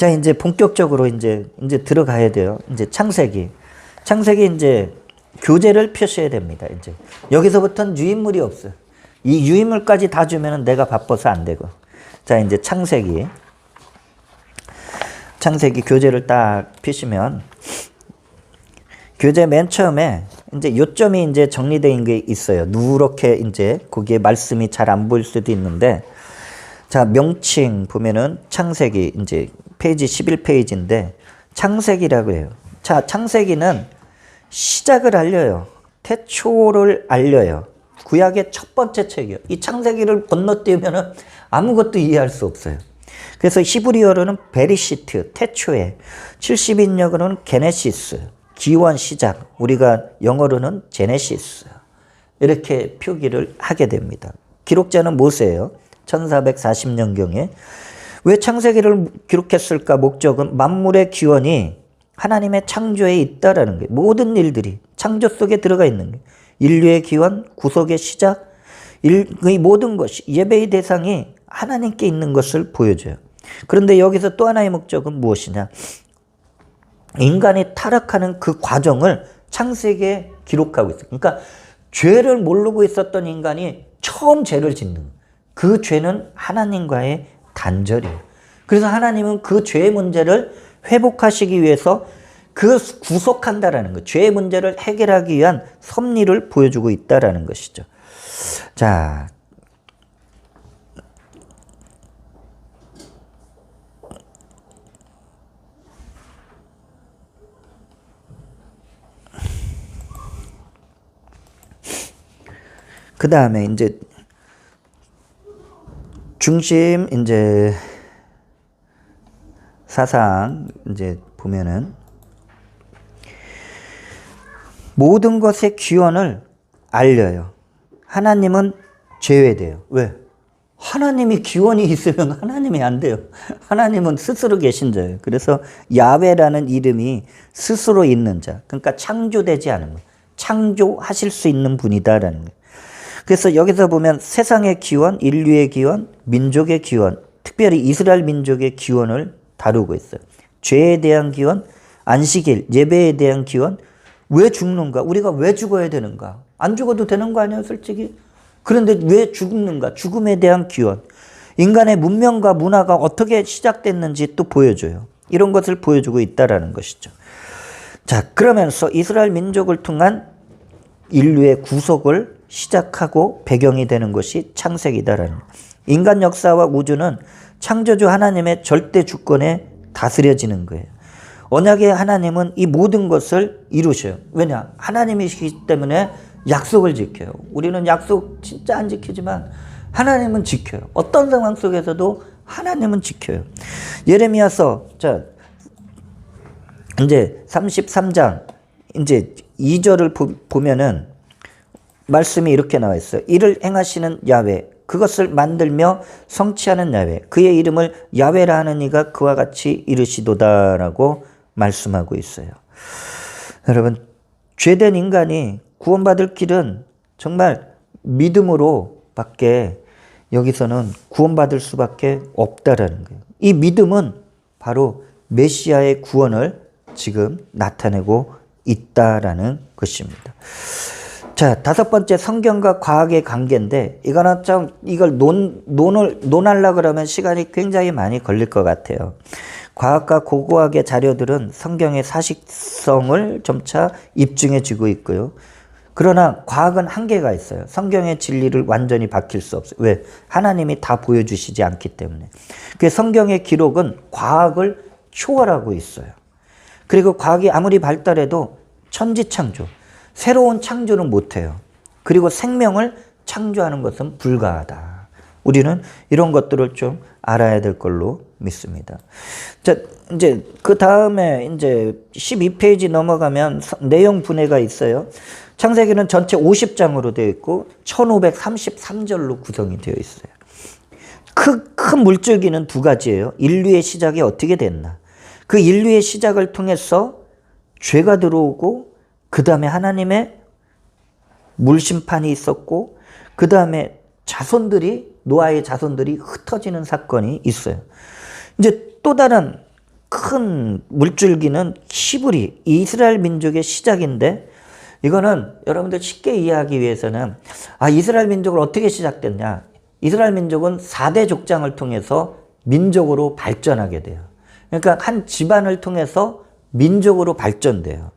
자, 이제 본격적으로 이제 들어가야 돼요. 이제 창세기 이제 교제를 표시해야 됩니다. 이제 여기서부터는 유인물이 없어요. 이 유인물까지 다 주면은 내가 바빠서 안 되고. 자, 이제 창세기 교제를 딱 피시면 교재 맨 처음에 이제 요점이 이제 정리된 게 있어요. 누렇게 이제 거기에 말씀이 잘 안 보일 수도 있는데, 자, 명칭 보면은 창세기 이제 페이지 11페이지인데 창세기라고 해요. 자, 창세기는 시작을 알려요. 태초를 알려요. 구약의 첫 번째 책이에요. 이 창세기를 건너뛰면은 아무것도 이해할 수 없어요. 그래서 히브리어로는 베리시트, 태초에, 70인역으로는 게네시스, 기원 시작, 우리가 영어로는 제네시스, 이렇게 표기를 하게 됩니다. 기록자는 모세예요. 1440년경에. 왜 창세기를 기록했을까? 목적은 만물의 기원이 하나님의 창조에 있다라는 거예요. 모든 일들이 창조 속에 들어가 있는 거예요. 인류의 기원, 구속의 시작, 이 모든 것이, 예배의 대상이 하나님께 있는 것을 보여줘요. 그런데 여기서 또 하나의 목적은 무엇이냐? 인간이 타락하는 그 과정을 창세기에 기록하고 있어요. 그러니까 죄를 모르고 있었던 인간이 처음 죄를 짓는, 그 죄는 하나님과의 단절이에요. 그래서 하나님은 그 죄의 문제를 회복하시기 위해서 그 구속한다라는 것, 죄의 문제를 해결하기 위한 섭리를 보여주고 있다라는 것이죠. 자, 그 다음에 이제 중심 이제 사상 이제 보면은 모든 것의 기원을 알려요. 하나님은 제외돼요. 왜? 하나님이 기원이 있으면 하나님이 안 돼요. 하나님은 스스로 계신 자예요. 그래서 야훼라는 이름이 스스로 있는 자, 그러니까 창조되지 않은 것, 창조하실 수 있는 분이다라는 거예요. 그래서 여기서 보면 세상의 기원, 인류의 기원, 민족의 기원, 특별히 이스라엘 민족의 기원을 다루고 있어요. 죄에 대한 기원, 안식일, 예배에 대한 기원, 왜 죽는가? 우리가 왜 죽어야 되는가? 안 죽어도 되는 거 아니에요, 솔직히? 그런데 왜 죽는가? 죽음에 대한 기원, 인간의 문명과 문화가 어떻게 시작됐는지 또 보여줘요. 이런 것을 보여주고 있다라는 것이죠. 자, 그러면서 이스라엘 민족을 통한 인류의 구속을 시작하고 배경이 되는 것이 창세기다라는 거예요. 인간 역사와 우주는 창조주 하나님의 절대 주권에 다스려지는 거예요. 언약의 하나님은 이 모든 것을 이루셔요. 왜냐? 하나님이시기 때문에 약속을 지켜요. 우리는 약속 진짜 안 지키지만 하나님은 지켜요. 어떤 상황 속에서도 하나님은 지켜요. 예레미야서, 자, 이제 33장 이제 2절을 보면은 말씀이 이렇게 나와 있어요. 이를 행하시는 야훼, 그것을 만들며 성취하는 야훼, 그의 이름을 야훼라 하는 이가 그와 같이 이르시도다라고 말씀하고 있어요. 여러분, 죄된 인간이 구원받을 길은 정말 믿음으로 밖에 여기서는 구원받을 수밖에 없다라는 거예요. 이 믿음은 바로 메시아의 구원을 지금 나타내고 있다라는 것입니다. 자, 다섯 번째, 성경과 과학의 관계인데, 이거는 좀, 이걸 논하려고 그러면 시간이 굉장히 많이 걸릴 것 같아요. 과학과 고고학의 자료들은 성경의 사실성을 점차 입증해지고 있고요. 그러나 과학은 한계가 있어요. 성경의 진리를 완전히 바뀔 수 없어요. 왜? 하나님이 다 보여주시지 않기 때문에. 그 성경의 기록은 과학을 초월하고 있어요. 그리고 과학이 아무리 발달해도 천지창조, 새로운 창조는 못해요. 그리고 생명을 창조하는 것은 불가하다. 우리는 이런 것들을 좀 알아야 될 걸로 믿습니다. 자, 이제 그 다음에 이제 12페이지 넘어가면 내용 분해가 있어요. 창세기는 전체 50장으로 되어 있고 1533절로 구성이 되어 있어요. 큰 물줄기는 두 가지예요. 인류의 시작이 어떻게 됐나. 그 인류의 시작을 통해서 죄가 들어오고 그 다음에 하나님의 물심판이 있었고 그 다음에 노아의 자손들이 흩어지는 사건이 있어요. 이제 또 다른 큰 물줄기는 히브리, 이스라엘 민족의 시작인데 이거는 여러분들 쉽게 이해하기 위해서는 이스라엘 민족은 어떻게 시작됐냐. 이스라엘 민족은 4대 족장을 통해서 민족으로 발전하게 돼요. 그러니까 한 집안을 통해서 민족으로 발전돼요.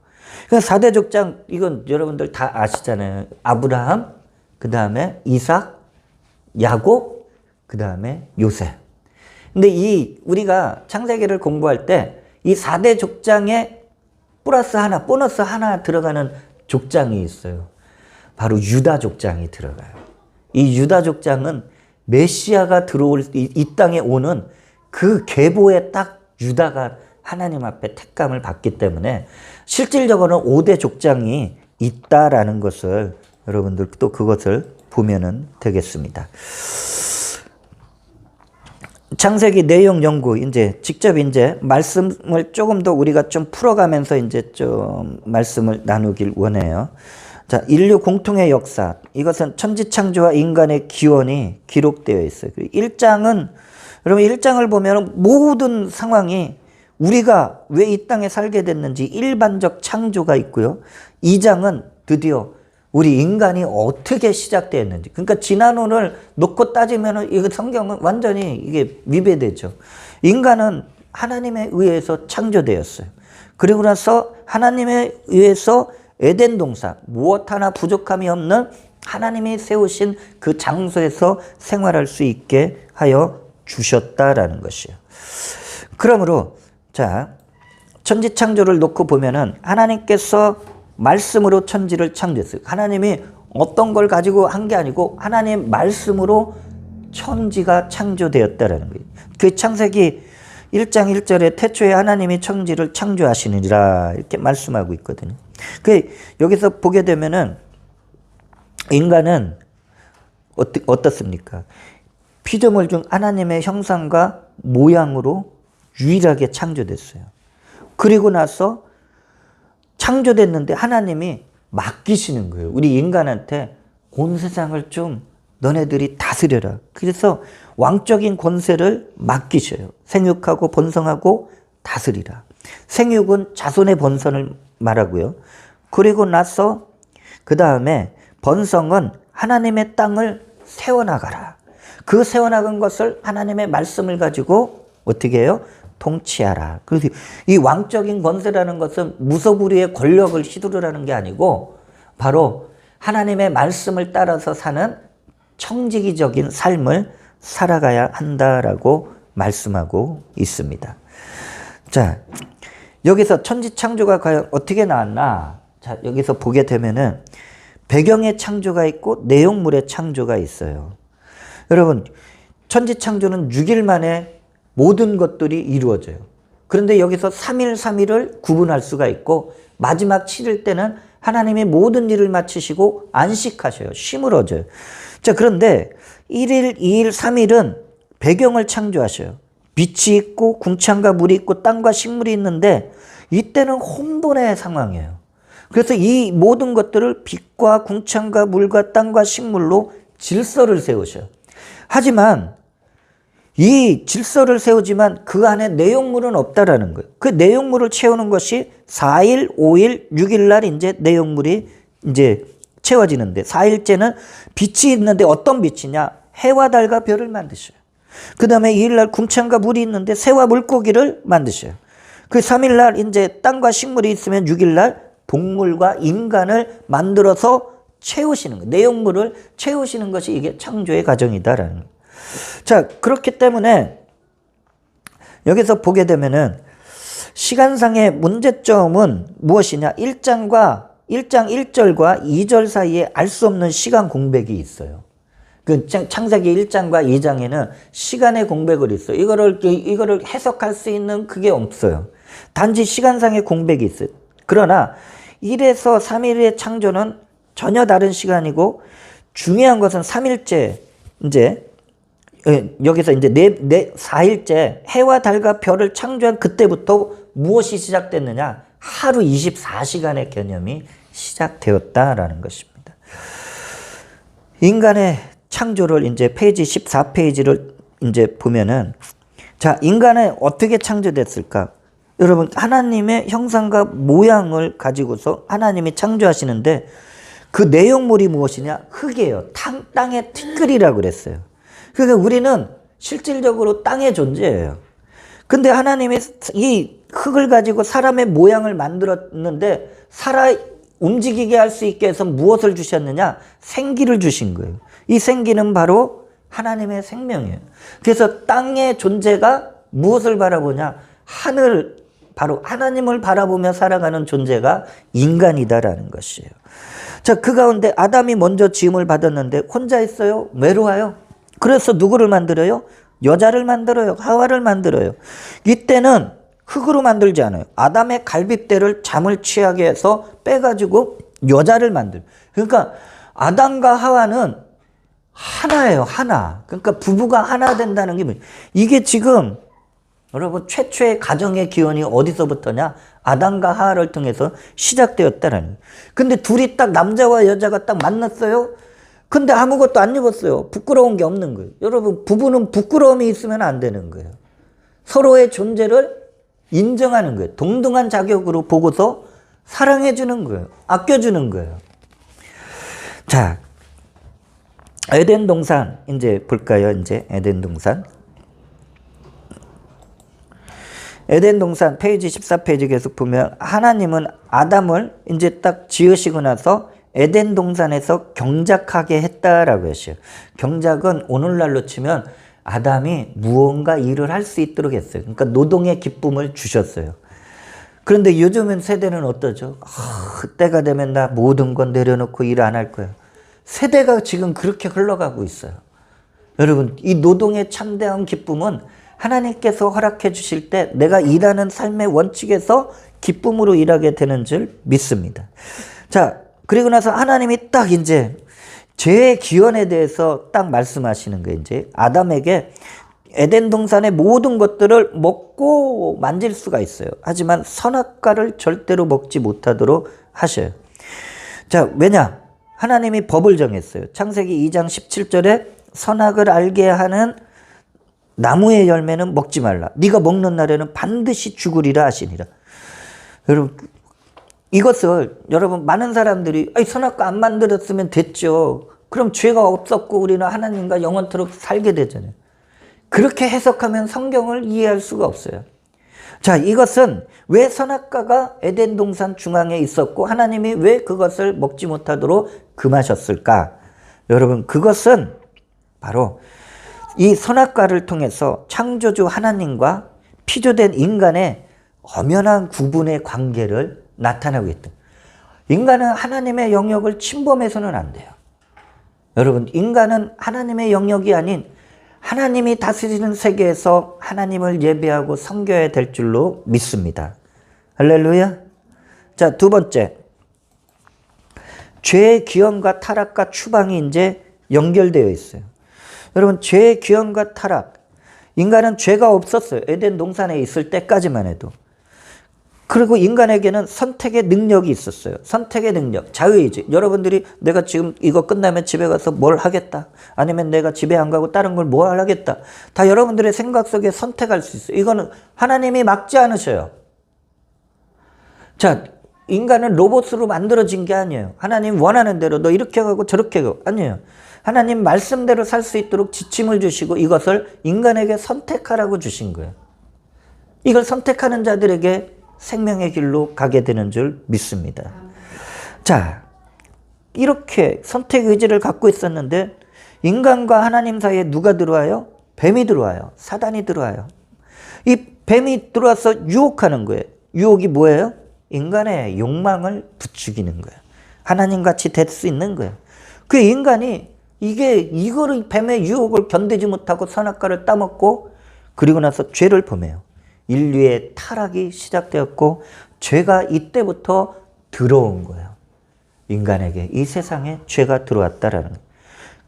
그러니까 4대 족장 이건 여러분들 다 아시잖아요. 아브라함, 그 다음에 이삭, 야곱, 그 다음에 요셉. 근데 우리가 창세기를 공부할 때 이 4대 족장에 보너스 하나 들어가는 족장이 있어요. 바로 유다 족장이 들어가요. 이 유다 족장은 메시아가 들어올 이 땅에 오는 그 계보에 딱 유다가 하나님 앞에 택감을 받기 때문에 실질적으로는 5대 족장이 있다라는 것을 여러분들 또 그것을 보면은 되겠습니다. 창세기 내용 연구 직접 말씀을 조금 더 우리가 좀 풀어가면서 좀 말씀을 나누길 원해요. 자, 인류 공통의 역사. 이것은 천지창조와 인간의 기원이 기록되어 있어요. 1장은 여러분 1장을 보면 모든 상황이 우리가 왜 이 땅에 살게 됐는지 일반적 창조가 있고요. 2장은 드디어 우리 인간이 어떻게 시작되었는지. 그러니까 지난혼을 놓고 따지면 이거 성경은 완전히 이게 위배되죠. 인간은 하나님에 의해서 창조되었어요. 그리고 나서 하나님에 의해서 에덴 동산, 무엇 하나 부족함이 없는 하나님이 세우신 그 장소에서 생활할 수 있게 하여 주셨다라는 것이에요. 그러므로 자, 천지 창조를 놓고 보면은 하나님께서 말씀으로 천지를 창조했어요. 하나님이 어떤 걸 가지고 한 게 아니고 하나님 말씀으로 천지가 창조되었다라는 거예요. 그 창세기 1장 1절에 태초에 하나님이 천지를 창조하시느니라 이렇게 말씀하고 있거든요. 그 여기서 보게 되면은 인간은 어떻습니까? 피조물 중 하나님의 형상과 모양으로 유일하게 창조됐어요. 그리고 나서 창조됐는데 하나님이 맡기시는 거예요. 우리 인간한테 온 세상을 좀 너네들이 다스려라. 그래서 왕적인 권세를 맡기셔요. 생육하고 번성하고 다스리라. 생육은 자손의 번성을 말하고요. 그리고 나서 그 다음에 번성은 하나님의 땅을 세워나가라. 그 세워나간 것을 하나님의 말씀을 가지고 어떻게 해요? 통치하라. 그래서 이 왕적인 권세라는 것은 무소불위의 권력을 휘두르라는 게 아니고 바로 하나님의 말씀을 따라서 사는 청지기적인 삶을 살아가야 한다라고 말씀하고 있습니다. 자, 여기서 천지창조가 과연 어떻게 나왔나? 자, 여기서 보게 되면은 배경의 창조가 있고 내용물의 창조가 있어요. 여러분, 천지창조는 6일 만에 모든 것들이 이루어져요. 그런데 여기서 3일, 3일을 구분할 수가 있고 마지막 7일 때는 하나님이 모든 일을 마치시고 안식하셔요. 쉼을 얻어요. 자, 그런데 1일, 2일, 3일은 배경을 창조하셔요. 빛이 있고 궁창과 물이 있고 땅과 식물이 있는데 이때는 혼돈의 상황이에요. 그래서 이 모든 것들을 빛과 궁창과 물과 땅과 식물로 질서를 세우셔요. 하지만 이 질서를 세우지만 그 안에 내용물은 없다라는 거예요. 그 내용물을 채우는 것이 4일, 5일, 6일 날 내용물이 채워지는데 4일째는 빛이 있는데 어떤 빛이냐? 해와 달과 별을 만드셔요. 그 다음에 2일 날 궁창과 물이 있는데 새와 물고기를 만드셔요. 그 3일 날 땅과 식물이 있으면 6일 날 동물과 인간을 만들어서 채우시는 거예요. 내용물을 채우시는 것이 이게 창조의 과정이다라는 거예요. 자, 그렇기 때문에 여기서 보게 되면은 시간상의 문제점은 무엇이냐? 1장 1절과 2절 사이에 알 수 없는 시간 공백이 있어요. 그 창세기 1장과 2장에는 시간의 공백을 있어요. 이거를 해석할 수 있는 그게 없어요. 단지 시간상의 공백이 있어요. 그러나 1에서 3일의 창조는 전혀 다른 시간이고 중요한 것은 3일째 여기서 4일째 해와 달과 별을 창조한 그때부터 무엇이 시작됐느냐? 하루 24시간의 개념이 시작되었다라는 것입니다. 인간의 창조를 페이지 14페이지를 보면은 자, 인간은 어떻게 창조됐을까? 여러분, 하나님의 형상과 모양을 가지고서 하나님이 창조하시는데 그 내용물이 무엇이냐? 흙이에요. 땅의 티끌이라고 그랬어요. 그러니까 우리는 실질적으로 땅의 존재예요. 근데 하나님이 이 흙을 가지고 사람의 모양을 만들었는데 살아 움직이게 할 수 있게 해서 무엇을 주셨느냐? 생기를 주신 거예요. 이 생기는 바로 하나님의 생명이에요. 그래서 땅의 존재가 무엇을 바라보냐? 하늘, 바로 하나님을 바라보며 살아가는 존재가 인간이다라는 것이에요. 자, 그 가운데 아담이 먼저 지음을 받았는데 혼자 있어요? 외로워요? 그래서 누구를 만들어요? 여자를 만들어요. 하와를 만들어요. 이때는 흙으로 만들지 않아요. 아담의 갈빗대를 잠을 취하게 해서 빼가지고 여자를 만들어요. 그러니까 아담과 하와는 하나예요. 하나. 그러니까 부부가 하나 된다는 게 뭐예요? 이게 지금 여러분 최초의 가정의 기원이 어디서부터냐? 아담과 하와를 통해서 시작되었다라는 거예요. 근데 둘이 딱 남자와 여자가 딱 만났어요. 근데 아무것도 안 입었어요. 부끄러운 게 없는 거예요. 여러분, 부부는 부끄러움이 있으면 안 되는 거예요. 서로의 존재를 인정하는 거예요. 동등한 자격으로 보고서 사랑해 주는 거예요. 아껴주는 거예요. 자, 에덴 동산 이제 볼까요? 이제 에덴 동산. 에덴 동산 페이지 14페이지 계속 보면 하나님은 아담을 이제 딱 지으시고 나서 에덴 동산에서 경작하게 했다라고 했어요. 경작은 오늘날로 치면 아담이 무언가 일을 할 수 있도록 했어요. 그러니까 노동의 기쁨을 주셨어요. 그런데 요즘 세대는 어떠죠? 때가 되면 나 모든 건 내려놓고 일 안 할 거야. 세대가 지금 그렇게 흘러가고 있어요. 여러분, 이 노동의 참다운 기쁨은 하나님께서 허락해 주실 때 내가 일하는 삶의 원칙에서 기쁨으로 일하게 되는 줄 믿습니다. 자, 그리고 나서 하나님이 딱 이제 죄의 기원에 대해서 딱 말씀하시는 거예요. 이제 아담에게 에덴 동산의 모든 것들을 먹고 만질 수가 있어요. 하지만 선악과를 절대로 먹지 못하도록 하셔요. 자, 왜냐? 하나님이 법을 정했어요. 창세기 2장 17절에 선악을 알게 하는 나무의 열매는 먹지 말라. 네가 먹는 날에는 반드시 죽으리라 하시니라. 여러분, 이것을 여러분 많은 사람들이 선악과 안 만들었으면 됐죠. 그럼 죄가 없었고 우리는 하나님과 영원토록 살게 되잖아요. 그렇게 해석하면 성경을 이해할 수가 없어요. 자, 이것은 왜 선악과가 에덴 동산 중앙에 있었고 하나님이 왜 그것을 먹지 못하도록 금하셨을까? 여러분, 그것은 바로 이 선악과를 통해서 창조주 하나님과 피조된 인간의 엄연한 구분의 관계를 나타나고 있다. 인간은 하나님의 영역을 침범해서는 안 돼요. 여러분, 인간은 하나님의 영역이 아닌 하나님이 다스리는 세계에서 하나님을 예배하고 섬겨야 될 줄로 믿습니다. 할렐루야. 자, 두 번째. 죄의 기원과 타락과 추방이 이제 연결되어 있어요. 여러분, 죄의 기원과 타락. 인간은 죄가 없었어요. 에덴 동산에 있을 때까지만 해도. 그리고 인간에게는 선택의 능력이 있었어요. 선택의 능력, 자유의지. 여러분들이 내가 지금 이거 끝나면 집에 가서 뭘 하겠다. 아니면 내가 집에 안 가고 다른 걸 뭐 하겠다. 다 여러분들의 생각 속에 선택할 수 있어요. 이거는 하나님이 막지 않으셔요. 자, 인간은 로봇으로 만들어진 게 아니에요. 하나님 원하는 대로 너 이렇게 가고 저렇게 가고. 아니에요. 하나님 말씀대로 살 수 있도록 지침을 주시고 이것을 인간에게 선택하라고 주신 거예요. 이걸 선택하는 자들에게 생명의 길로 가게 되는 줄 믿습니다. 자, 이렇게 선택 의지를 갖고 있었는데 인간과 하나님 사이에 누가 들어와요? 뱀이 들어와요. 사단이 들어와요. 이 뱀이 들어와서 유혹하는 거예요. 유혹이 뭐예요? 인간의 욕망을 부추기는 거예요. 하나님같이 될 수 있는 거예요. 그 인간이 이거를 뱀의 유혹을 견디지 못하고 선악과를 따먹고 그리고 나서 죄를 범해요. 인류의 타락이 시작되었고 죄가 이때부터 들어온 거예요. 인간에게 이 세상에 죄가 들어왔다라는 거예요.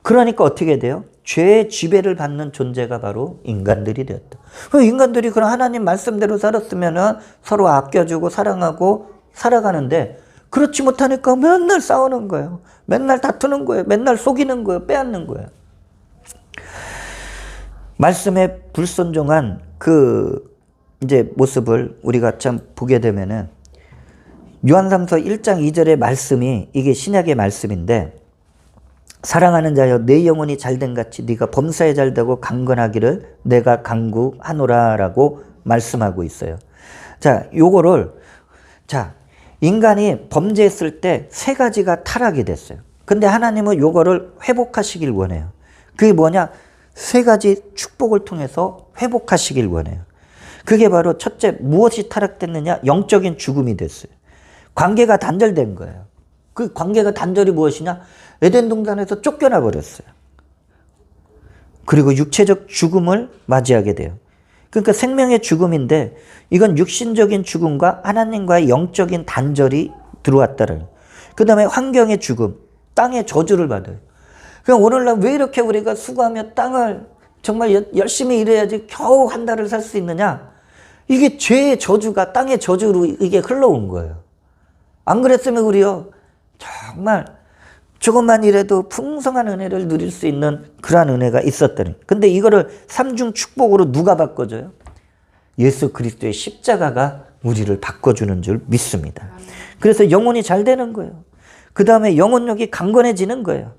그러니까 어떻게 돼요? 죄의 지배를 받는 존재가 바로 인간들이 되었다. 인간들이 그런 하나님 말씀대로 살았으면 서로 아껴주고 사랑하고 살아가는데 그렇지 못하니까 맨날 싸우는 거예요. 맨날 다투는 거예요. 맨날 속이는 거예요. 빼앗는 거예요. 말씀에 불순종한 그 이제 모습을 우리가 참 보게 되면은 요한삼서 1장 2절의 말씀이 이게 신약의 말씀인데 사랑하는 자여 내 영혼이 잘된 같이 네가 범사에 잘되고 강건하기를 내가 간구하노라라고 말씀하고 있어요. 자, 요거를 자, 인간이 범죄했을 때 세 가지가 타락이 됐어요. 근데 하나님은 요거를 회복하시길 원해요. 그게 뭐냐? 세 가지 축복을 통해서 회복하시길 원해요. 그게 바로 첫째, 무엇이 타락됐느냐? 영적인 죽음이 됐어요. 관계가 단절된 거예요. 그 관계가 단절이 무엇이냐? 에덴 동산에서 쫓겨나 버렸어요. 그리고 육체적 죽음을 맞이하게 돼요. 그러니까 생명의 죽음인데 이건 육신적인 죽음과 하나님과의 영적인 단절이 들어왔다는. 그 다음에 환경의 죽음, 땅의 저주를 받아요. 그럼 오늘날 왜 이렇게 우리가 수고하며 땅을 정말 열심히 일해야지 겨우 한 달을 살 수 있느냐? 이게 죄의 저주가 땅의 저주로 이게 흘러온 거예요. 안 그랬으면 우리요 정말 조금만 일해도 풍성한 은혜를 누릴 수 있는 그러한 은혜가 있었다니. 근데 이거를 삼중 축복으로 누가 바꿔줘요? 예수 그리스도의 십자가가 우리를 바꿔주는 줄 믿습니다. 그래서 영혼이 잘 되는 거예요. 그 다음에 영혼력이 강건해지는 거예요.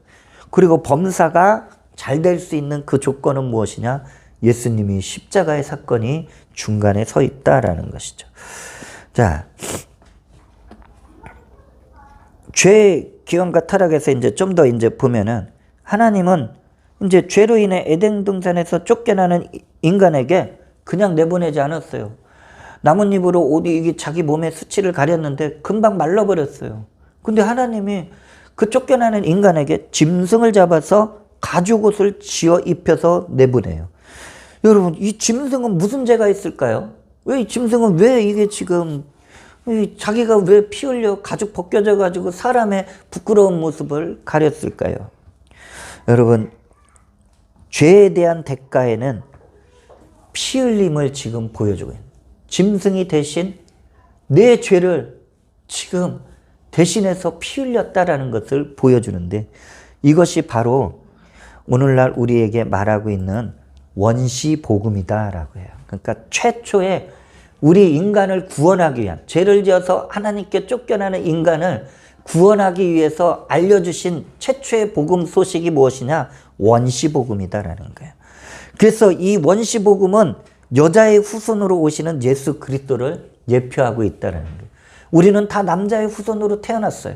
그리고 범사가 잘 될 수 있는 그 조건은 무엇이냐? 예수님이 십자가의 사건이 중간에 서 있다라는 것이죠. 자, 죄의 기원과 타락에서 이제 좀 더 이제 보면은 하나님은 이제 죄로 인해 에덴 동산에서 쫓겨나는 인간에게 그냥 내보내지 않았어요. 나뭇잎으로 옷이 이게 자기 몸에 수치를 가렸는데 금방 말라버렸어요. 근데 하나님이 그 쫓겨나는 인간에게 짐승을 잡아서 가죽옷을 지어 입혀서 내보내요. 여러분, 이 짐승은 무슨 죄가 있을까요? 왜 이 짐승은 왜 이게 지금 자기가 왜 피 흘려 가죽 벗겨져 가지고 사람의 부끄러운 모습을 가렸을까요? 여러분, 죄에 대한 대가에는 피 흘림을 지금 보여주고 있는, 짐승이 대신 내 죄를 지금 대신해서 피 흘렸다라는 것을 보여주는데 이것이 바로 오늘날 우리에게 말하고 있는 원시복음이다라고 해요. 그러니까 최초의 우리 인간을 구원하기 위한, 죄를 지어서 하나님께 쫓겨나는 인간을 구원하기 위해서 알려주신 최초의 복음 소식이 무엇이냐? 원시복음이다라는 거예요. 그래서 이 원시복음은 여자의 후손으로 오시는 예수 그리스도를 예표하고 있다는 거예요. 우리는 다 남자의 후손으로 태어났어요.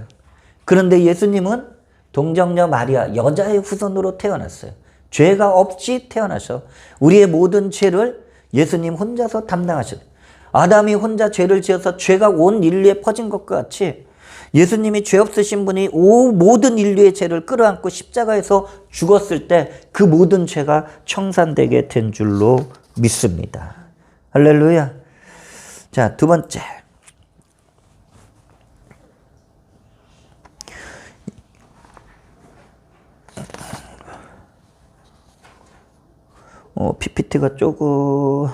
그런데 예수님은 동정녀 마리아, 여자의 후손으로 태어났어요. 죄가 없이 태어나셔 우리의 모든 죄를 예수님 혼자서 담당하셨어요. 아담이 혼자 죄를 지어서 죄가 온 인류에 퍼진 것과 같이 예수님이 죄 없으신 분이 모든 인류의 죄를 끌어안고 십자가에서 죽었을 때 그 모든 죄가 청산되게 된 줄로 믿습니다. 할렐루야. 자, 두 번째. PPT가 조금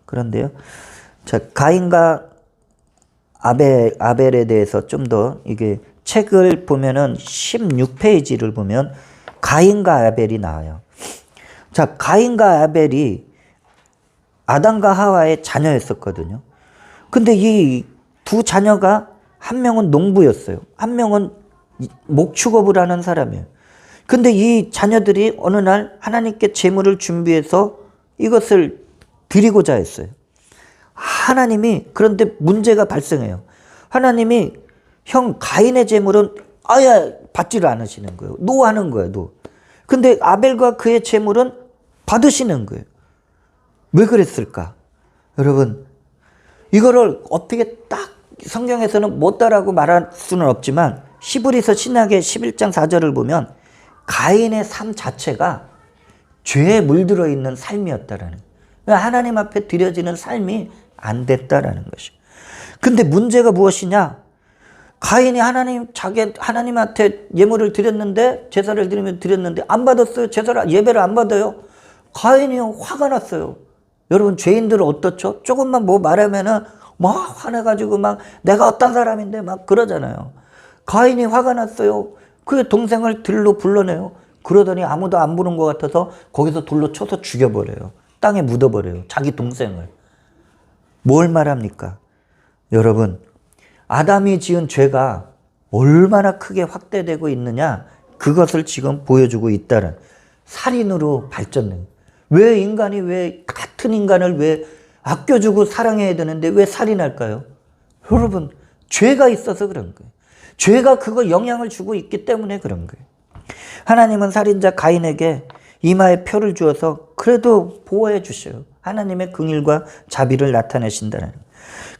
그런데요. 자, 가인과 아벨에 대해서 좀 더 이게 책을 보면은 16페이지를 보면 가인과 아벨이 나와요. 자, 가인과 아벨이 아담과 하와의 자녀였었거든요. 근데 이 두 자녀가 한 명은 농부였어요. 한 명은 목축업을 하는 사람이에요. 근데 이 자녀들이 어느 날 하나님께 제물을 준비해서 이것을 드리고자 했어요. 하나님이 그런데 문제가 발생해요. 하나님이 형 가인의 제물은 아예 받지를 않으시는 거예요. 노하는 거예요. 노. 근데 아벨과 그의 제물은 받으시는 거예요. 왜 그랬을까? 여러분, 이거를 어떻게 딱 성경에서는 못다라고 말할 수는 없지만 히브리서 신약의 11장 4절을 보면 가인의 삶 자체가 죄에 물들어 있는 삶이었다라는 거예요. 하나님 앞에 드려지는 삶이 안 됐다라는 것이에요. 근데 문제가 무엇이냐? 가인이 하나님한테 예물을 드렸는데, 제사를 드렸는데 안 받았어요. 예배를 안 받아요. 가인이 화가 났어요. 여러분, 죄인들은 어떻죠? 조금만 뭐 말하면은 막 화내가지고 막 내가 어떤 사람인데 막 그러잖아요. 가인이 화가 났어요. 그 동생을 들로 불러내요. 그러더니 아무도 안 부른 것 같아서 거기서 돌로 쳐서 죽여버려요. 땅에 묻어버려요. 자기 동생을. 뭘 말합니까? 여러분, 아담이 지은 죄가 얼마나 크게 확대되고 있느냐, 그것을 지금 보여주고 있다는, 살인으로 발전된. 왜 인간이 왜 같은 인간을 왜 아껴주고 사랑해야 되는데 왜 살인할까요? 여러분, 죄가 있어서 그런 거예요. 죄가 그거 영향을 주고 있기 때문에 그런 거예요. 하나님은 살인자 가인에게 이마에 표를 주어서 그래도 보호해 주셔요. 하나님의 긍휼과 자비를 나타내신다는 거예요.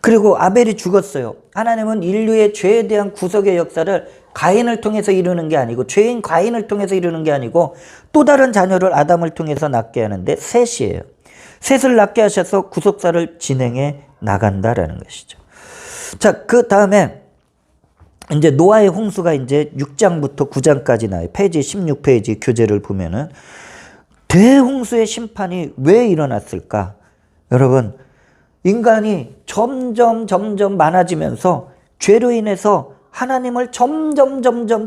그리고 아벨이 죽었어요. 하나님은 인류의 죄에 대한 구속의 역사를 가인을 통해서 이루는 게 아니고, 죄인 가인을 통해서 이루는 게 아니고, 또 다른 자녀를 아담을 통해서 낳게 하는데 셋이에요. 셋을 낳게 하셔서 구속사를 진행해 나간다라는 것이죠. 자, 그 다음에 이제 노아의 홍수가 이제 6장부터 9장까지 나와요. 페이지 16페이지 교재를 보면은 대홍수의 심판이 왜 일어났을까? 여러분, 인간이 점점 많아지면서 죄로 인해서 하나님을 점점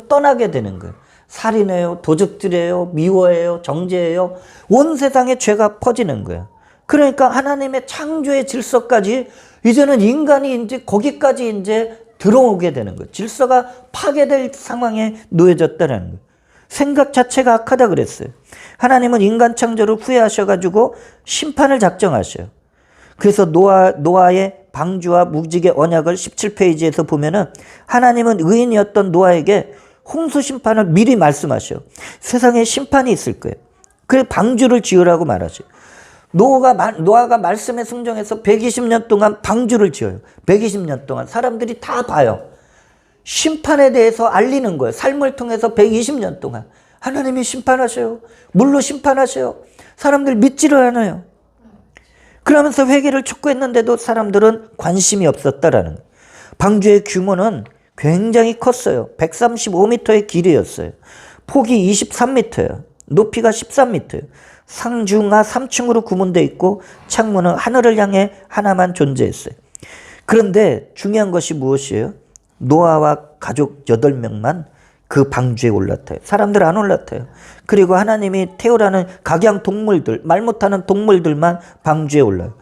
떠나게 되는 거예요. 살인해요, 도적질해요, 미워해요, 정죄해요. 온 세상에 죄가 퍼지는 거예요. 그러니까 하나님의 창조의 질서까지 이제는 인간이 이제 거기까지 이제 들어오게 되는 거예요. 질서가 파괴될 상황에 놓여졌다는 거예요. 생각 자체가 악하다 그랬어요. 하나님은 인간 창조를 후회하셔가지고 심판을 작정하셔요. 그래서 노아의 방주와 묵직의 언약을 17페이지에서 보면은 하나님은 의인이었던 노아에게 홍수 심판을 미리 말씀하셔요. 세상에 심판이 있을 거예요. 그래서 방주를 지으라고 말하죠. 노아가 말씀에 순종해서 120년 동안 방주를 지어요. 120년 동안 사람들이 다 봐요. 심판에 대해서 알리는 거예요. 삶을 통해서 120년 동안 하나님이 심판하셔요. 물로 심판하셔요. 사람들 믿지를 않아요. 그러면서 회개를 촉구했는데도 사람들은 관심이 없었다라는 거예요. 방주의 규모는 굉장히 컸어요. 135m의 길이였어요. 폭이 23m예요. 높이가 13m예요. 상중하 3층으로 구분되어 있고 창문은 하늘을 향해 하나만 존재했어요. 그런데 중요한 것이 무엇이에요? 노아와 가족 8명만 그 방주에 올라타요. 사람들 안 올라타요. 그리고 하나님이 태우라는 각양 동물들, 말 못하는 동물들만 방주에 올라요.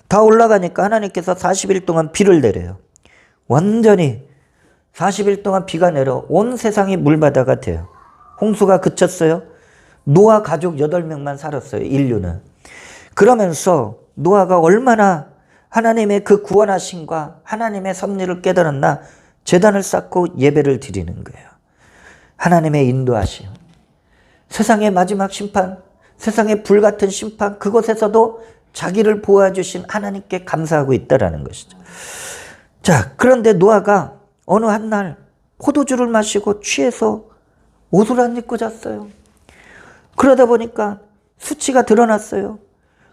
다 올라가니까 하나님께서 40일 동안 비를 내려요. 완전히 40일 동안 비가 내려 온 세상이 물바다가 돼요. 홍수가 그쳤어요. 노아 가족 8명만 살았어요. 인류는. 그러면서 노아가 얼마나 하나님의 그 구원하심과 하나님의 섭리를 깨달았나, 제단을 쌓고 예배를 드리는 거예요. 하나님의 인도하심. 세상의 마지막 심판, 세상의 불같은 심판, 그곳에서도 자기를 보호해주신 하나님께 감사하고 있다는 것이죠. 자, 그런데 노아가 어느 한날 포도주를 마시고 취해서 옷을 안 입고 잤어요. 그러다 보니까 수치가 드러났어요.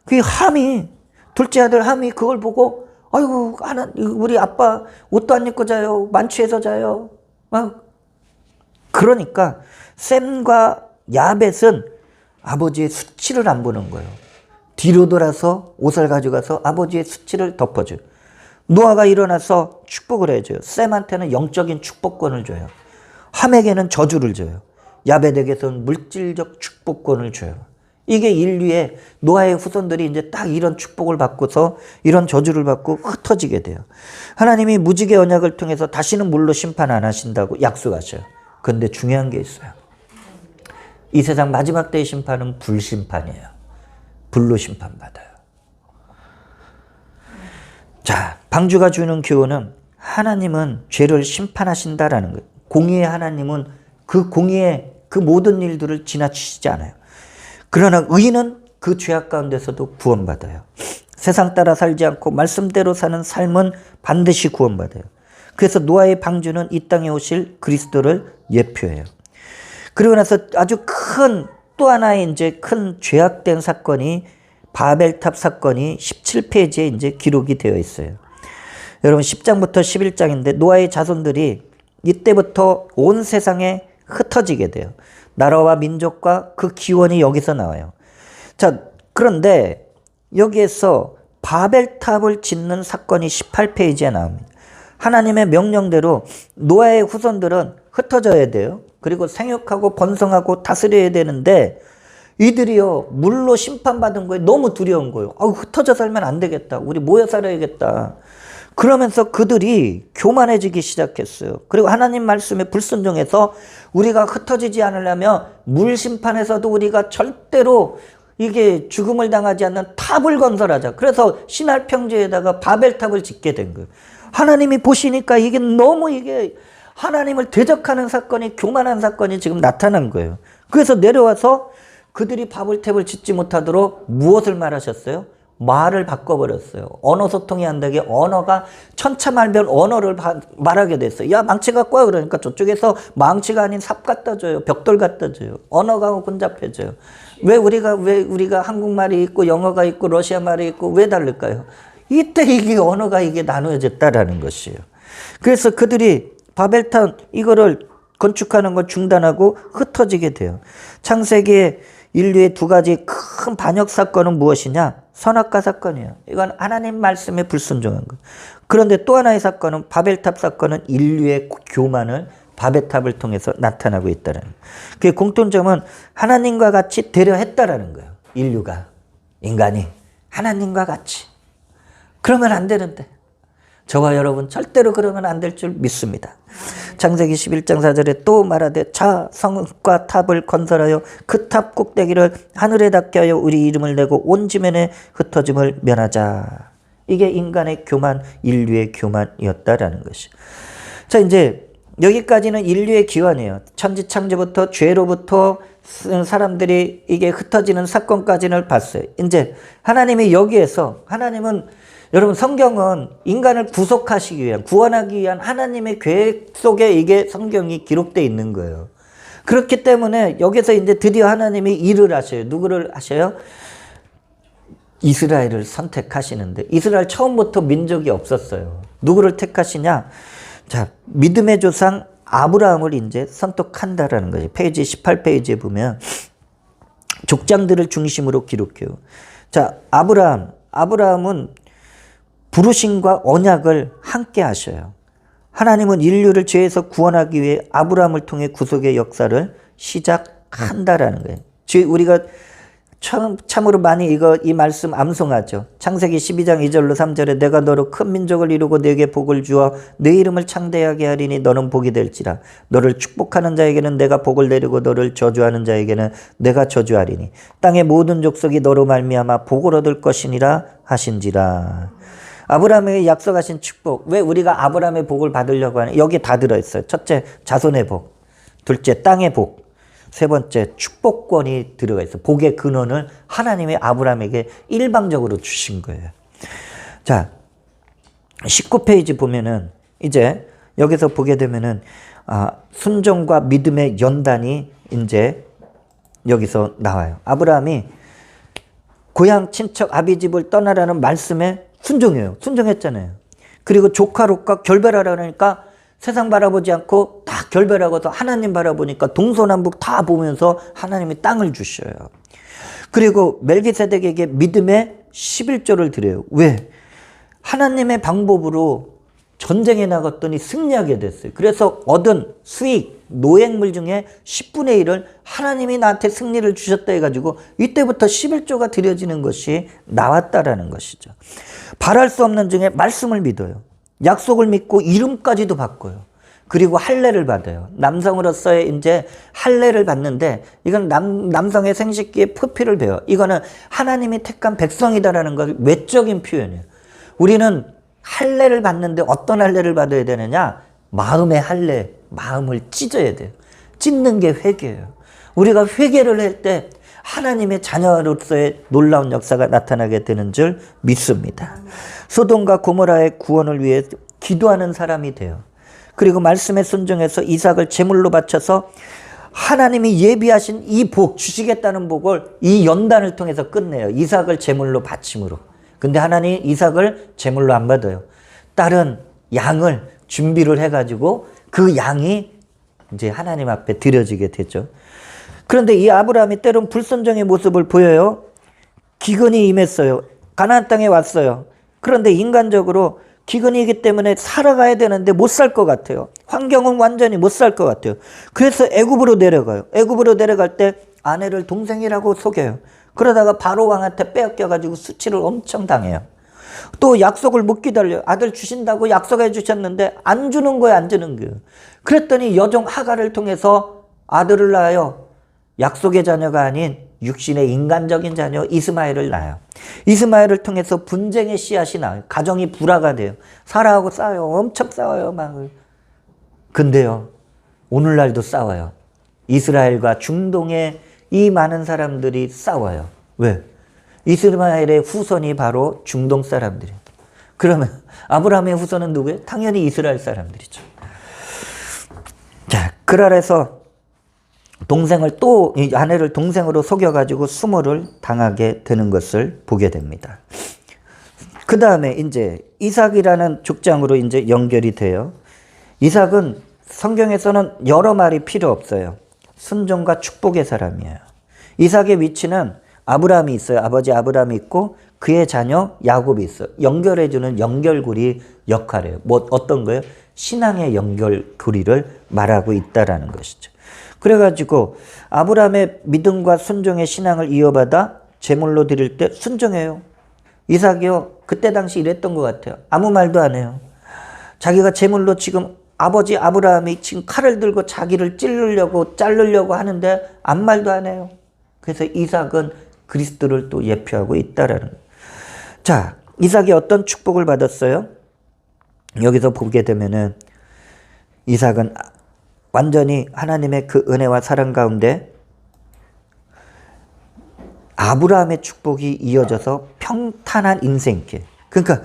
그 함이, 둘째 아들 함이 그걸 보고, 아이고, 우리 아빠 옷도 안 입고 자요. 만취해서 자요. 그러니까 셈과 야벳은 아버지의 수치를 안 보는 거예요. 뒤로 돌아서 옷을 가져가서 아버지의 수치를 덮어줘요. 노아가 일어나서 축복을 해줘요. 셈한테는 영적인 축복권을 줘요. 함에게는 저주를 줘요. 야벳에게서는 물질적 축복권을 줘요. 이게 인류의 노아의 후손들이 이제 딱 이런 축복을 받고서 이런 저주를 받고 흩어지게 돼요. 하나님이 무지개 언약을 통해서 다시는 물로 심판 안 하신다고 약속하셔요. 그런데 중요한 게 있어요. 이 세상 마지막 때의 심판은 불심판이에요. 불로 심판받아요. 자, 방주가 주는 교훈은 하나님은 죄를 심판하신다라는 거예요. 공의의 하나님은 그 공의의 그 모든 일들을 지나치시지 않아요. 그러나 의인은 그 죄악 가운데서도 구원받아요. 세상 따라 살지 않고 말씀대로 사는 삶은 반드시 구원받아요. 그래서 노아의 방주는 이 땅에 오실 그리스도를 예표해요. 그리고 나서 아주 큰 또 하나의 이제 큰 죄악된 사건이 바벨탑 사건이 17페이지에 이제 기록이 되어 있어요. 여러분 10장부터 11장인데 노아의 자손들이 이때부터 온 세상에 흩어지게 돼요. 나라와 민족과 그 기원이 여기서 나와요. 자, 그런데 여기에서 바벨탑을 짓는 사건이 18페이지에 나옵니다. 하나님의 명령대로 노아의 후손들은 흩어져야 돼요. 그리고 생육하고 번성하고 다스려야 되는데 이들이요 물로 심판받은 거에 너무 두려운 거예요. 흩어져 살면 안 되겠다. 우리 모여 살아야겠다. 그러면서 그들이 교만해지기 시작했어요. 그리고 하나님 말씀에 불순종해서 우리가 흩어지지 않으려면 물 심판에서도 우리가 절대로 이게 죽음을 당하지 않는 탑을 건설하자. 그래서 시날 평지에다가 바벨탑을 짓게 된 거예요. 하나님이 보시니까 이게 너무 이게 하나님을 대적하는 사건이, 교만한 사건이 지금 나타난 거예요. 그래서 내려와서 그들이 바벨탑을 짓지 못하도록 무엇을 말하셨어요? 말을 바꿔버렸어요. 언어 소통이 안 되게 언어가 천차만별 언어를 말하게 됐어요. 야, 망치 갖고 와. 그러니까 저쪽에서 망치가 아닌 삽 갖다 줘요. 벽돌 갖다 줘요. 언어가 혼잡해져요. 왜 우리가 한국말이 있고 영어가 있고 러시아 말이 있고 왜 다를까요? 이때 이게 언어가 이게 나누어졌다라는 것이에요. 그래서 그들이 바벨탑 이거를 건축하는 걸 중단하고 흩어지게 돼요. 창세기에 인류의 두 가지 큰 반역 사건은 무엇이냐? 선악과 사건이에요. 이건 하나님 말씀에 불순종한 거. 그런데 또 하나의 사건은 바벨탑 사건은 인류의 교만을 바벨탑을 통해서 나타나고 있다는 거예요. 그 공통점은 하나님과 같이 되려 했다라는 거예요. 인류가, 인간이 하나님과 같이. 그러면 안 되는데 저와 여러분 절대로 그러면 안 될 줄 믿습니다. 창세기 11장 4절에 또 말하되 자 성과 탑을 건설하여 그 탑 꼭대기를 하늘에 닿게 하여 우리 이름을 내고 온 지면에 흩어짐을 면하자. 이게 인간의 교만, 인류의 교만이었다라는 것이. 자, 이제 여기까지는 인류의 기원이에요. 천지 창조부터 죄로부터 사람들이 이게 흩어지는 사건까지는 봤어요. 이제 하나님이 여기에서, 하나님은 여러분 성경은 인간을 구속하시기 위한, 구원하기 위한 하나님의 계획 속에 이게 성경이 기록되어 있는 거예요. 그렇기 때문에 여기서 이제 드디어 하나님이 일을 하셔요. 누구를 하셔요? 이스라엘을 선택하시는데, 이스라엘 처음부터 민족이 없었어요. 누구를 택하시냐? 자, 믿음의 조상 아브라함을 이제 선택한다라는 거죠. 페이지 18페이지에 보면 족장들을 중심으로 기록해요. 자, 아브라함은 부르심과 언약을 함께 하셔요. 하나님은 인류를 죄에서 구원하기 위해 아브라함을 통해 구속의 역사를 시작한다라는 거예요. 우리가 참으로 많이 이 말씀 암송하죠. 창세기 12장 2절로 3절에 내가 너로 큰 민족을 이루고 네게 복을 주어 네 이름을 창대하게 하리니 너는 복이 될지라. 너를 축복하는 자에게는 내가 복을 내리고 너를 저주하는 자에게는 내가 저주하리니 땅의 모든 족속이 너로 말미암아 복을 얻을 것이니라 하신지라. 아브라함에게 약속하신 축복. 왜 우리가 아브라함의 복을 받으려고 하냐? 여기 다 들어있어요. 첫째, 자손의 복. 둘째, 땅의 복. 세 번째, 축복권이 들어가 있어요. 복의 근원을 하나님이 아브라함에게 일방적으로 주신 거예요. 자, 19페이지 보면은 이제 여기서 보게 되면은 순종과 믿음의 연단이 이제 여기서 나와요. 아브라함이 고향 친척 아비 집을 떠나라는 말씀에 순종해요. 순종했잖아요. 그리고 조카 롯과 결별하라니까 세상 바라보지 않고 딱 결별하고서 하나님 바라보니까 동서남북 다 보면서 하나님이 땅을 주셔요. 그리고 멜기세덱에게 믿음의 11조를 드려요. 왜? 하나님의 방법으로 전쟁에 나갔더니 승리하게 됐어요. 그래서 얻은 수익, 노획물 중에 10분의 1을 하나님이 나한테 승리를 주셨다 해가지고 이때부터 11조가 드려지는 것이 나왔다라는 것이죠. 바랄 수 없는 중에 말씀을 믿어요. 약속을 믿고 이름까지도 바꿔요. 그리고 할례를 받아요. 남성으로서의 이제 할례를 받는데 이건 남성의 생식기의 표피를 배워요. 이거는 하나님이 택한 백성이다라는 것 외적인 표현이에요. 우리는 할례를 받는데 어떤 할례를 받아야 되느냐? 마음의 할례, 마음을 찢어야 돼요. 찢는 게 회개예요. 우리가 회개를 할 때 하나님의 자녀로서의 놀라운 역사가 나타나게 되는 줄 믿습니다. 소돔과 고모라의 구원을 위해 기도하는 사람이 돼요. 그리고 말씀에 순종해서 이삭을 제물로 바쳐서 하나님이 예비하신 이 복, 주시겠다는 복을 이 연단을 통해서 끝내요. 이삭을 제물로 바침으로. 근데 하나님 이삭을 제물로 안 받아요. 다른 양을 준비를 해가지고 그 양이 이제 하나님 앞에 드려지게 되죠. 그런데 이 아브라함이 때론 불순종의 모습을 보여요. 기근이 임했어요. 가나안 땅에 왔어요. 그런데 인간적으로 기근이기 때문에 살아가야 되는데 못 살 것 같아요. 환경은 완전히 못 살 것 같아요. 그래서 애굽으로 내려가요. 애굽으로 내려갈 때 아내를 동생이라고 속여요. 그러다가 바로 왕한테 빼앗겨가지고 수치를 엄청 당해요. 또 약속을 못 기다려요. 아들 주신다고 약속해 주셨는데 안 주는 거예요. 안 주는 거예요. 그랬더니 여종 하갈을 통해서 아들을 낳아요. 약속의 자녀가 아닌 육신의 인간적인 자녀 이스마엘을 낳아요. 이스마엘을 통해서 분쟁의 씨앗이 나와요. 가정이 불화가 돼요. 사라하고 싸워요. 엄청 싸워요. 막. 근데요, 오늘날도 싸워요. 이스라엘과 중동의 이 많은 사람들이 싸워요. 왜? 이스마엘의 후손이 바로 중동 사람들이에요. 그러면 아브라함의 후손은 누구예요? 당연히 이스라엘 사람들이죠. 자, 그랄에서 동생을 또 아내를 동생으로 속여가지고 수모를 당하게 되는 것을 보게 됩니다. 그 다음에 이제 이삭이라는 족장으로 이제 연결이 돼요. 이삭은 성경에서는 여러 말이 필요 없어요. 순종과 축복의 사람이에요. 이삭의 위치는 아브라함이 있어요. 아버지 아브라함이 있고 그의 자녀 야곱이 있어요. 연결해주는 연결고리 역할이에요. 뭐 어떤 거예요? 신앙의 연결고리를 말하고 있다라는 것이죠. 그래가지고 아브라함의 믿음과 순종의 신앙을 이어받아 제물로 드릴 때 순종해요. 이삭이요. 그때 당시 이랬던 것 같아요. 아무 말도 안 해요. 자기가 제물로 지금 아버지 아브라함이 지금 칼을 들고 자기를 자르려고 하는데 아무 말도 안 해요. 그래서 이삭은 그리스도를 또 예표하고 있다라는 거예요. 자, 이삭이 어떤 축복을 받았어요? 여기서 보게 되면은 이삭은 완전히 하나님의 그 은혜와 사랑 가운데 아브라함의 축복이 이어져서 평탄한 인생길. 그러니까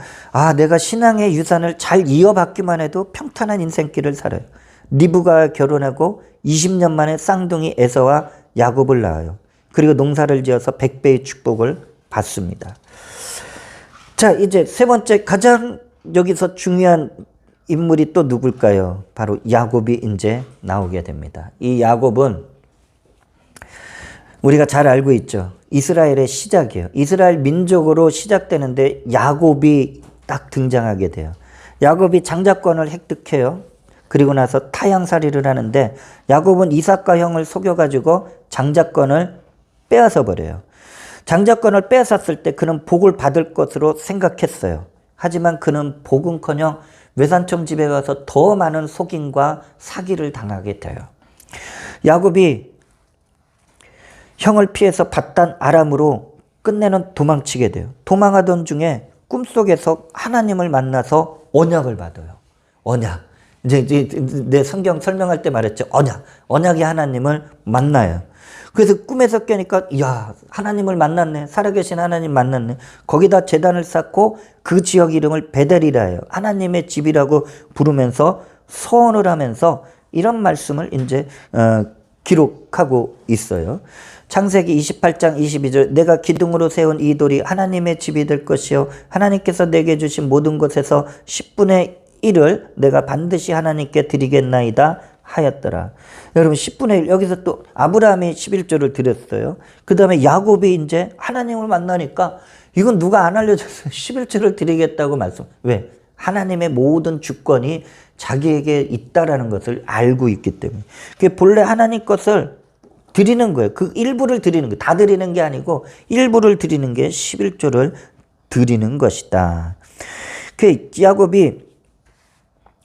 내가 신앙의 유산을 잘 이어받기만 해도 평탄한 인생길을 살아요. 리브가 결혼하고 20년 만에 쌍둥이 에서와 야곱을 낳아요. 그리고 농사를 지어서 100배의 축복을 받습니다. 자, 이제 세 번째 가장 여기서 중요한 인물이 또 누굴까요? 바로 야곱이 이제 나오게 됩니다. 이 야곱은 우리가 잘 알고 있죠. 이스라엘의 시작이에요. 이스라엘 민족으로 시작되는데 야곱이 딱 등장하게 돼요. 야곱이 장자권을 획득해요. 그리고 나서 타향살이를 하는데 야곱은 이삭과 형을 속여가지고 장자권을 빼앗아 버려요. 장자권을 빼앗았을 때 그는 복을 받을 것으로 생각했어요. 하지만 그는 복은커녕 외삼촌 집에 가서 더 많은 속임과 사기를 당하게 돼요. 야곱이 형을 피해서 바단 아람으로 끝내는 도망치게 돼요. 도망하던 중에 꿈속에서 하나님을 만나서 언약을 받아요. 언약. 이제 내 성경 설명할 때 말했죠. 언약이 하나님을 만나요. 그래서 꿈에서 깨니까 하나님을 만났네. 살아계신 하나님 만났네. 거기다 제단을 쌓고 그 지역 이름을 베델이라 해요. 하나님의 집이라고 부르면서 서원을 하면서 이런 말씀을 이제 기록하고 있어요. 창세기 28장 22절 내가 기둥으로 세운 이 돌이 하나님의 집이 될 것이요 하나님께서 내게 주신 모든 것에서 10분의 1을 내가 반드시 하나님께 드리겠나이다 하였더라. 여러분 10분의 1 여기서 또 아브라함이 11조를 드렸어요. 그 다음에 야곱이 이제 하나님을 만나니까 이건 누가 안 알려줬어요. 11조를 드리겠다고 말씀. 왜? 하나님의 모든 주권이 자기에게 있다라는 것을 알고 있기 때문에. 그게 본래 하나님 것을 드리는 거예요. 그 일부를 드리는 거예요. 다 드리는 게 아니고 일부를 드리는 게 11조를 드리는 것이다. 그 야곱이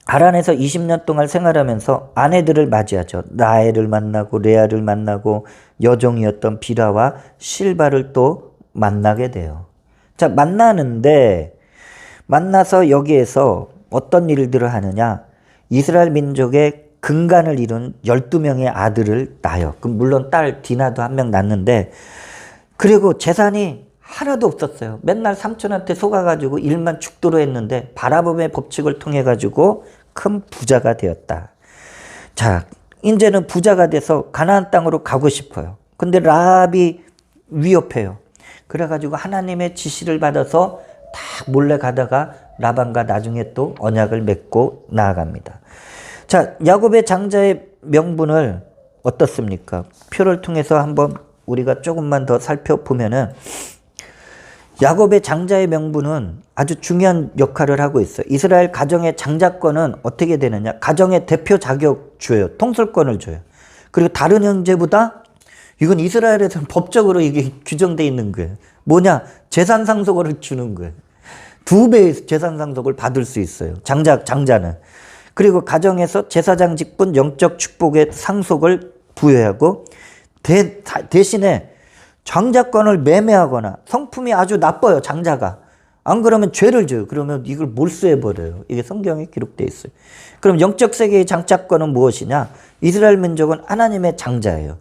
하란에서 20년 동안 생활하면서 아내들을 맞이하죠. 라헬을 만나고 레아를 만나고 여종이었던 비라와 실바를 또 만나게 돼요. 자, 만나서 여기에서 어떤 일들을 하느냐. 이스라엘 민족의 근간을 이룬 12명의 아들을 낳아요. 물론 딸 디나도 한 명 낳는데 그리고 재산이 하나도 없었어요. 맨날 삼촌한테 속아가지고 일만 죽도록 했는데 바라봄의 법칙을 통해 가지고 큰 부자가 되었다. 자, 이제는 부자가 돼서 가나안 땅으로 가고 싶어요. 근데 라합이 위협해요. 그래가지고 하나님의 지시를 받아서 딱 몰래 가다가 라반과 나중에 또 언약을 맺고 나아갑니다. 자, 야곱의 장자의 명분을 어떻습니까? 표를 통해서 한번 우리가 조금만 더 살펴보면은 야곱의 장자의 명분은 아주 중요한 역할을 하고 있어요. 이스라엘 가정의 장자권은 어떻게 되느냐? 가정의 대표 자격 줘요. 통솔권을 줘요. 그리고 다른 형제보다 이건 이스라엘에서는 법적으로 이게 규정되어 있는 거예요. 뭐냐? 재산 상속을 주는 거예요. 2배의 재산 상속을 받을 수 있어요. 장자는. 그리고 가정에서 제사장 직분 영적 축복의 상속을 부여하고 대신에 장자권을 매매하거나 성품이 아주 나빠요. 장자가. 안 그러면 죄를 져요. 그러면 이걸 몰수해버려요. 이게 성경에 기록되어 있어요. 그럼 영적 세계의 장자권은 무엇이냐? 이스라엘 민족은 하나님의 장자예요.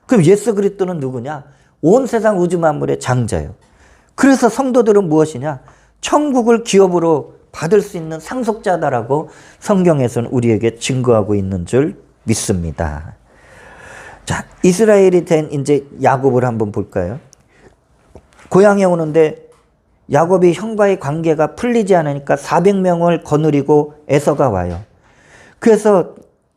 그럼 예수 그리스도는 누구냐? 온 세상 우주 만물의 장자예요. 그래서 성도들은 무엇이냐? 천국을 기업으로 받을 수 있는 상속자다라고 성경에서는 우리에게 증거하고 있는 줄 믿습니다. 자, 이스라엘이 된 이제 야곱을 한번 볼까요? 고향에 오는데 야곱이 형과의 관계가 풀리지 않으니까 400명을 거느리고 에서가 와요. 그래서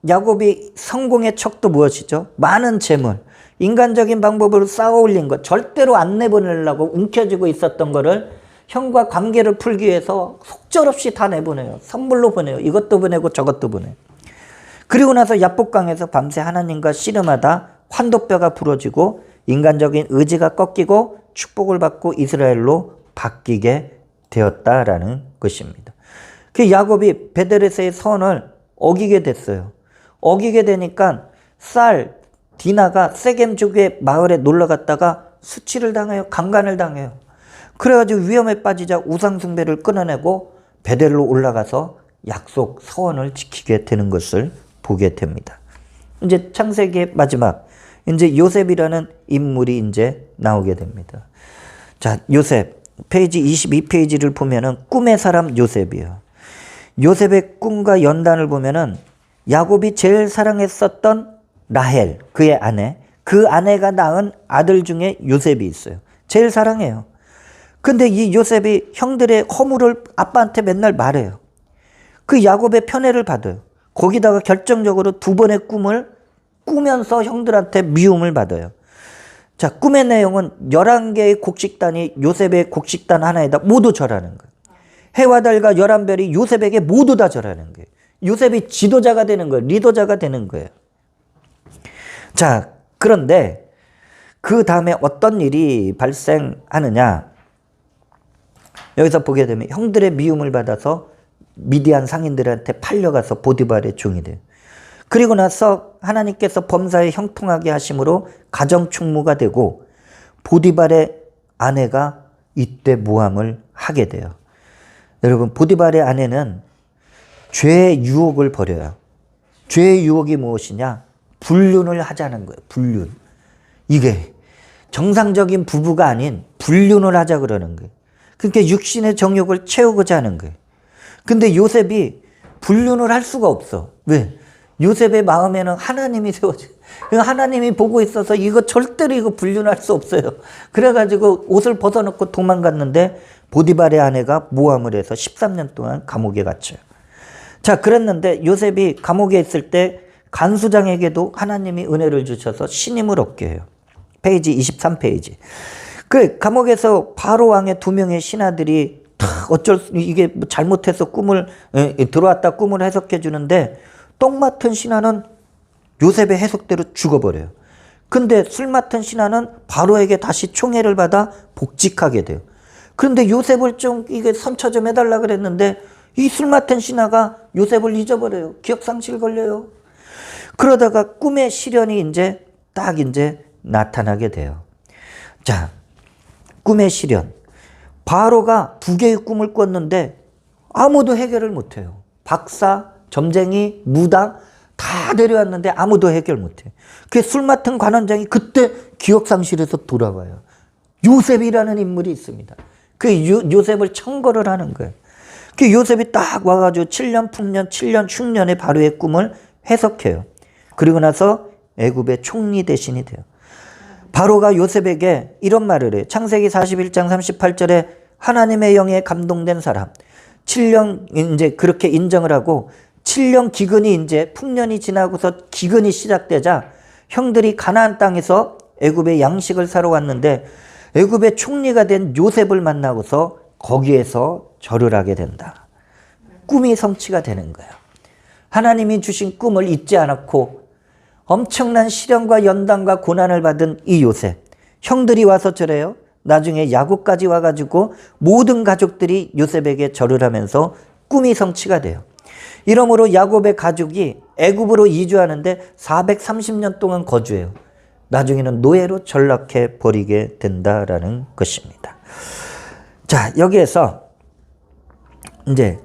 야곱이 성공의 척도 무엇이죠? 많은 재물, 인간적인 방법으로 쌓아 올린 것, 절대로 안 내보내려고 움켜쥐고 있었던 거를 형과 관계를 풀기 위해서 속절없이 다 내보내요. 선물로 보내요. 이것도 보내고 저것도 보내요. 그리고 나서 야복강에서 밤새 하나님과 씨름하다 환도뼈가 부러지고 인간적인 의지가 꺾이고 축복을 받고 이스라엘로 바뀌게 되었다라는 것입니다. 그 야곱이 베델에서의 선을 어기게 됐어요. 어기게 되니까 디나가 세겜족의 마을에 놀러 갔다가 수치를 당해요. 강간을 당해요. 그래가지고 위험에 빠지자 우상숭배를 끊어내고 베델로 올라가서 약속 서원을 지키게 되는 것을 보게 됩니다. 이제 창세기의 마지막, 이제 요셉이라는 인물이 이제 나오게 됩니다. 자, 요셉. 페이지 22페이지를 보면은 꿈의 사람 요셉이에요. 요셉의 꿈과 연단을 보면은 야곱이 제일 사랑했었던 라헬, 그의 아내, 그 아내가 낳은 아들 중에 요셉이 있어요. 제일 사랑해요. 근데 이 요셉이 형들의 허물을 아빠한테 맨날 말해요. 그 야곱의 편애를 받아요. 거기다가 결정적으로 2번의 꿈을 꾸면서 형들한테 미움을 받아요. 자, 꿈의 내용은 11개의 곡식단이 요셉의 곡식단 하나에다 모두 절하는 거예요. 해와 달과 11별이 요셉에게 모두 다 절하는 거예요. 요셉이 지도자가 되는 거예요. 리더자가 되는 거예요. 자, 그런데 그 다음에 어떤 일이 발생하느냐. 여기서 보게 되면 형들의 미움을 받아서 미디안 상인들한테 팔려가서 보디발의 종이 돼요. 그리고 나서 하나님께서 범사에 형통하게 하심으로 가정충무가 되고 보디발의 아내가 이때 모함을 하게 돼요. 여러분, 보디발의 아내는 죄의 유혹을 버려요. 죄의 유혹이 무엇이냐? 불륜을 하자는 거예요. 불륜. 이게 정상적인 부부가 아닌 불륜을 하자 그러는 거예요. 그러니까 육신의 정욕을 채우고자 하는 거예요. 근데 요셉이 불륜을 할 수가 없어. 왜? 요셉의 마음에는 하나님이 세워져. 하나님이 보고 있어서 이거 절대로 이거 불륜할 수 없어요. 그래가지고 옷을 벗어놓고 도망갔는데 보디발의 아내가 모함을 해서 13년 동안 감옥에 갇혀요. 자, 그랬는데 요셉이 감옥에 있을 때 간수장에게도 하나님이 은혜를 주셔서 신임을 얻게 해요. 페이지 23페이지. 그 감옥에서 바로 왕의 2명의 신하들이 이게 잘못해서 들어왔다 꿈을 해석해 주는데 떡 맡은 신하는 요셉의 해석대로 죽어버려요. 근데 술 맡은 신하는 바로에게 다시 총애를 받아 복직하게 돼요. 그런데 요셉을 좀 이게 선처 좀 해달라 그랬는데 이 술 맡은 신하가 요셉을 잊어버려요. 기억상실 걸려요. 그러다가 꿈의 시련이 이제 나타나게 돼요. 자, 꿈의 시련. 바로가 2개의 꿈을 꿨는데 아무도 해결을 못해요. 박사, 점쟁이, 무당 다 데려왔는데 아무도 해결 못해요. 그 술 맡은 관원장이 그때 기억상실에서 돌아와요. 요셉이라는 인물이 있습니다. 그 요셉을 청거를 하는 거예요. 그 요셉이 딱 와가지고 7년 풍년, 7년 흉년의 바로의 꿈을 해석해요. 그리고 나서 애굽의 총리 대신이 돼요. 바로가 요셉에게 이런 말을 해요. 창세기 41장 38절에 하나님의 영에 감동된 사람. 7년 이제 그렇게 인정을 하고 7년 기근이 이제 풍년이 지나고서 기근이 시작되자 형들이 가나안 땅에서 애굽의 양식을 사러 왔는데 애굽의 총리가 된 요셉을 만나고서 거기에서 절을 하게 된다. 꿈이 성취가 되는 거예요. 하나님이 주신 꿈을 잊지 않았고 엄청난 시련과 연단과 고난을 받은 이 요셉. 형들이 와서 절해요. 나중에 야곱까지 와가지고 모든 가족들이 요셉에게 절을 하면서 꿈이 성취가 돼요. 이러므로 야곱의 가족이 애굽으로 이주하는데 430년 동안 거주해요. 나중에는 노예로 전락해 버리게 된다라는 것입니다. 자, 여기에서 이제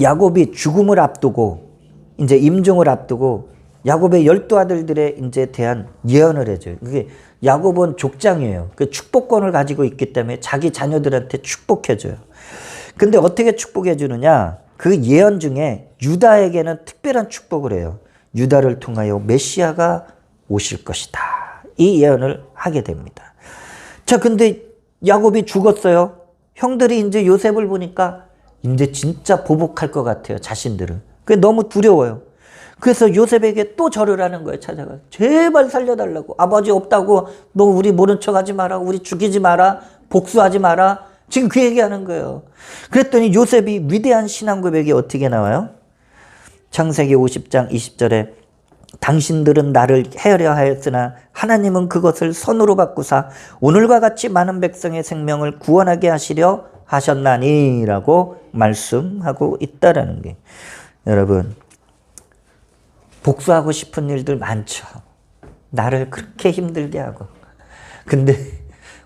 야곱이 죽음을 앞두고 이제 임종을 앞두고 야곱의 12아들들의 이제 대한 예언을 해줘요. 그게 야곱은 족장이에요. 그 축복권을 가지고 있기 때문에 자기 자녀들한테 축복해줘요. 근데 어떻게 축복해 주느냐? 그 예언 중에 유다에게는 특별한 축복을 해요. 유다를 통하여 메시아가 오실 것이다. 이 예언을 하게 됩니다. 자, 근데 야곱이 죽었어요. 형들이 이제 요셉을 보니까 이제 진짜 보복할 것 같아요. 자신들은. 그게 너무 두려워요. 그래서 요셉에게 또 절을 하는 거예요. 찾아가. 제발 살려달라고. 아버지 없다고. 너 우리 모른 척하지 마라. 우리 죽이지 마라. 복수하지 마라. 지금 그 얘기하는 거예요. 그랬더니 요셉이 위대한 신앙 고백이 어떻게 나와요? 창세기 50장 20절에 당신들은 나를 해하려 하였으나 하나님은 그것을 선으로 바꾸사 오늘과 같이 많은 백성의 생명을 구원하게 하시려 하셨나니 라고 말씀하고 있다라는 게, 여러분 복수하고 싶은 일들 많죠. 나를 그렇게 힘들게 하고. 근데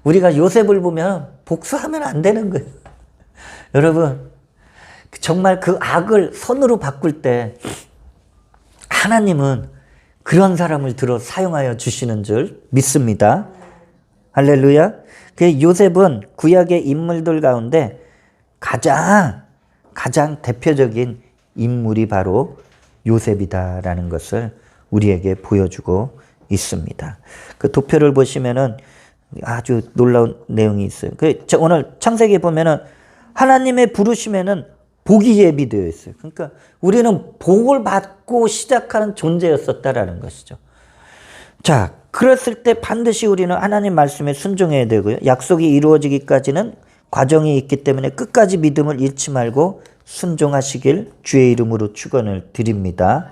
우리가 요셉을 보면 복수하면 안 되는 거예요. 여러분 정말 그 악을 선으로 바꿀 때 하나님은 그런 사람을 들어 사용하여 주시는 줄 믿습니다. 할렐루야. 그 요셉은 구약의 인물들 가운데 가장 대표적인 인물이 바로 요셉이다라는 것을 우리에게 보여주고 있습니다. 그 도표를 보시면은 아주 놀라운 내용이 있어요. 오늘 창세기에 보면은 하나님의 부르심에는 복이 예비되어 있어요. 그러니까 우리는 복을 받고 시작하는 존재였었다라는 것이죠. 자, 그랬을 때 반드시 우리는 하나님 말씀에 순종해야 되고요. 약속이 이루어지기까지는 과정이 있기 때문에 끝까지 믿음을 잃지 말고 순종하시길 주의 이름으로 축원을 드립니다.